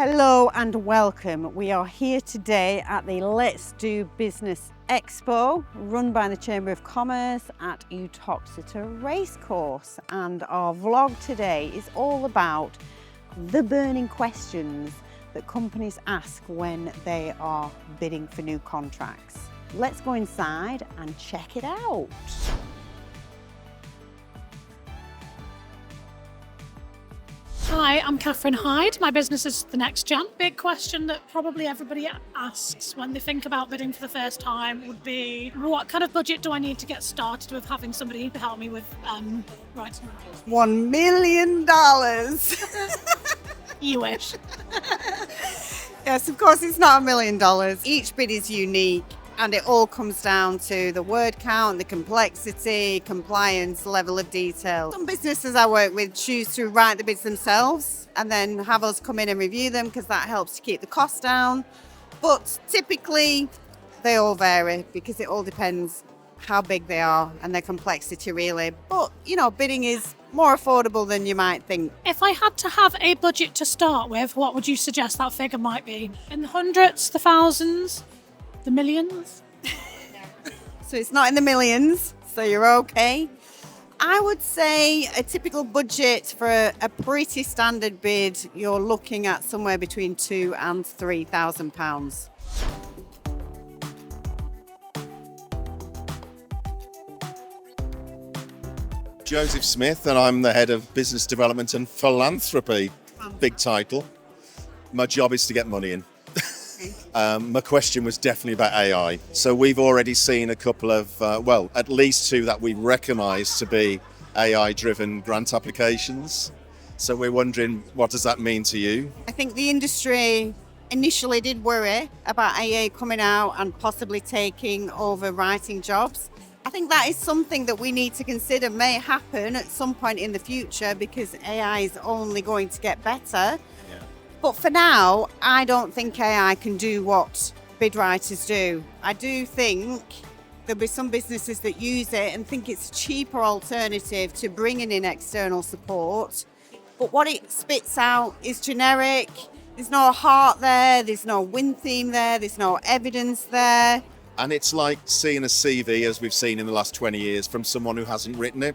Hello and welcome. We are here today at the Let's Do Business Expo run by the Chamber of Commerce at Uttoxeter Racecourse, and our vlog today is all about the burning questions that companies ask when they are bidding for new contracts. Let's go inside and check it out. Hi, I'm Catherine Hyde. My business is The Next Gen. Big question that probably everybody asks when they think about bidding for the first time would be, what kind of budget do I need to get started with having somebody to help me with writing? $1 million. You wish. Yes, of course, it's not $1 million. Each bid is unique, and it all comes down to the word count, the complexity, compliance, level of detail. Some businesses I work with choose to write the bids themselves and then have us come in and review them because that helps to keep the cost down. But typically, they all vary because it all depends how big they are and their complexity, really. But, you know, bidding is more affordable than you might think. If I had to have a budget to start with, what would you suggest that figure might be? In the hundreds, the thousands? The millions? So it's not in the millions, so you're okay. I would say a typical budget for a pretty standard bid, you're looking at somewhere between £2,000 and £3,000. Joseph Smith, and I'm the head of business development and philanthropy. Big title. My job is to get money in. My question was definitely about AI. So we've already seen a couple of, at least two that we recognise to be AI-driven grant applications. So we're wondering, what does that mean to you? I think the industry initially did worry about AI coming out and possibly taking over writing jobs. I think that is something that we need to consider may happen at some point in the future because AI is only going to get better. But for now, I don't think AI can do what bid writers do. I do think there'll be some businesses that use it and think it's a cheaper alternative to bringing in external support. But what it spits out is generic. There's no heart there, there's no win theme there, there's no evidence there. And it's like seeing a CV, as we've seen in the last 20 years, from someone who hasn't written it.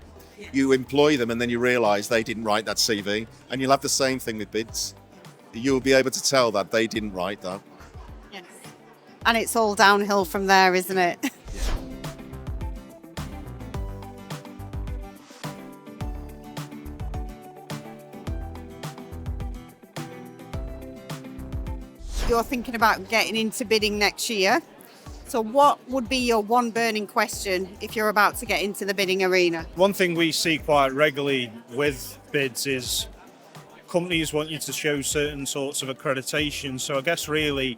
You employ them and then you realise they didn't write that CV. And you'll have the same thing with bids. You'll be able to tell that they didn't write that. Yes. And it's all downhill from there, isn't it? Yeah. You're thinking about getting into bidding next year. So what would be your one burning question if you're about to get into the bidding arena? One thing we see quite regularly with bids is companies want you to show certain sorts of accreditation. So I guess really,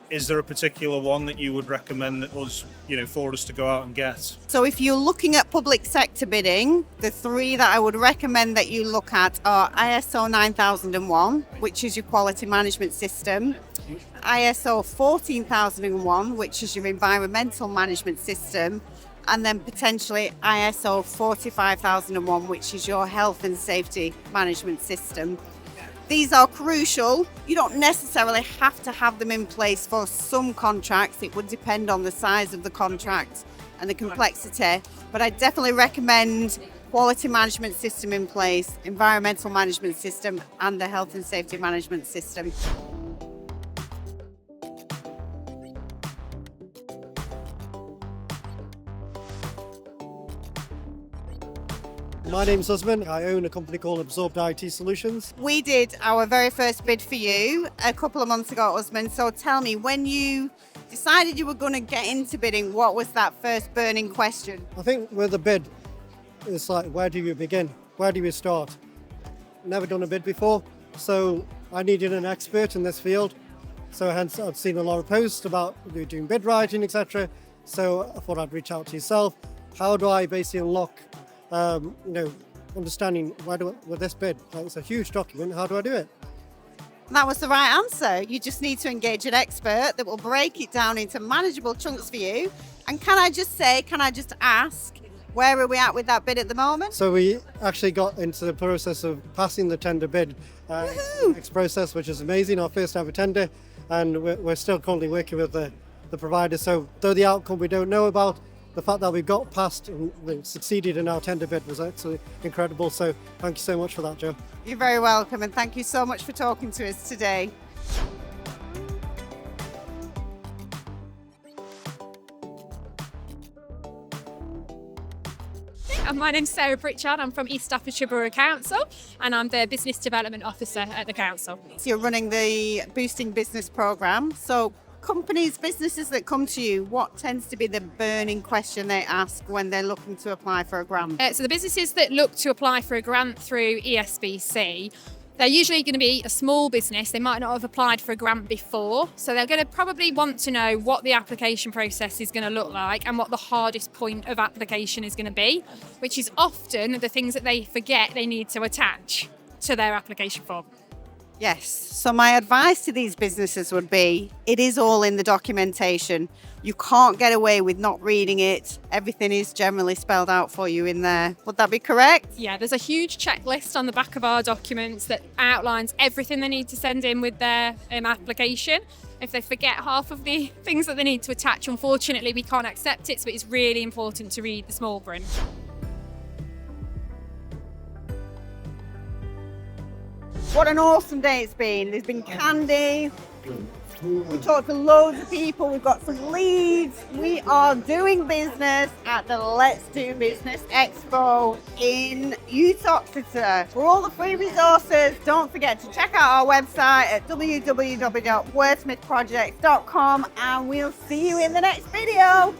is there a particular one that you would recommend that was, for us to go out and get? So if you're looking at public sector bidding, the three that I would recommend that you look at are ISO 9001, which is your quality management system, ISO 14001, which is your environmental management system, and then potentially ISO 45001, which is your health and safety management system. These are crucial. You don't necessarily have to have them in place for some contracts. It would depend on the size of the contract and the complexity. But I definitely recommend quality management system in place, environmental management system, and the health and safety management system. My name's Usman. I own a company called Absorbed IT Solutions. We did our very first bid for you a couple of months ago, Usman. So tell me, when you decided you were going to get into bidding, what was that first burning question? I think with a bid, it's like, where do you begin? Where do you start? Never done a bid before, so I needed an expert in this field. So hence I've seen a lot of posts about doing bid writing, etc. So I thought I'd reach out to yourself. How do I basically unlock understanding with this bid? Like, it's a huge document. How do I do it? That was the right answer. You just need to engage an expert that will break it down into manageable chunks for you. And can I just ask, Where are we at with that bid at the moment? So we actually got into the process of passing the tender bid next process, which is amazing, our first ever tender, and we're still currently working with the provider. So though the outcome we don't know about, the fact that we got past and we succeeded in our tender bid was absolutely incredible. So thank you so much for that, Joe. You're very welcome, and thank you so much for talking to us today. My name's Sarah Pritchard. I'm from East Staffordshire Borough Council and I'm the Business Development Officer at the council. So you're running the Boosting Business programme. So companies, businesses that come to you, what tends to be the burning question they ask when they're looking to apply for a grant? So the businesses that look to apply for a grant through ESBC, they're usually going to be a small business. They might not have applied for a grant before. So they're going to probably want to know what the application process is going to look like and what the hardest point of application is going to be, which is often the things that they forget they need to attach to their application form. Yes. So my advice to these businesses would be, it is all in the documentation. You can't get away with not reading it. Everything is generally spelled out for you in there. Would that be correct? Yeah, there's a huge checklist on the back of our documents that outlines everything they need to send in with their application. If they forget half of the things that they need to attach, unfortunately, we can't accept it. So it's really important to read the small print. What an awesome day it's been. There's been candy. We talked to loads of people. We've got some leads. We are doing business at the Let's Do Business Expo in Uttoxeter. For all the free resources, don't forget to check out our website at www.wordsmithprojects.com, and we'll see you in the next video.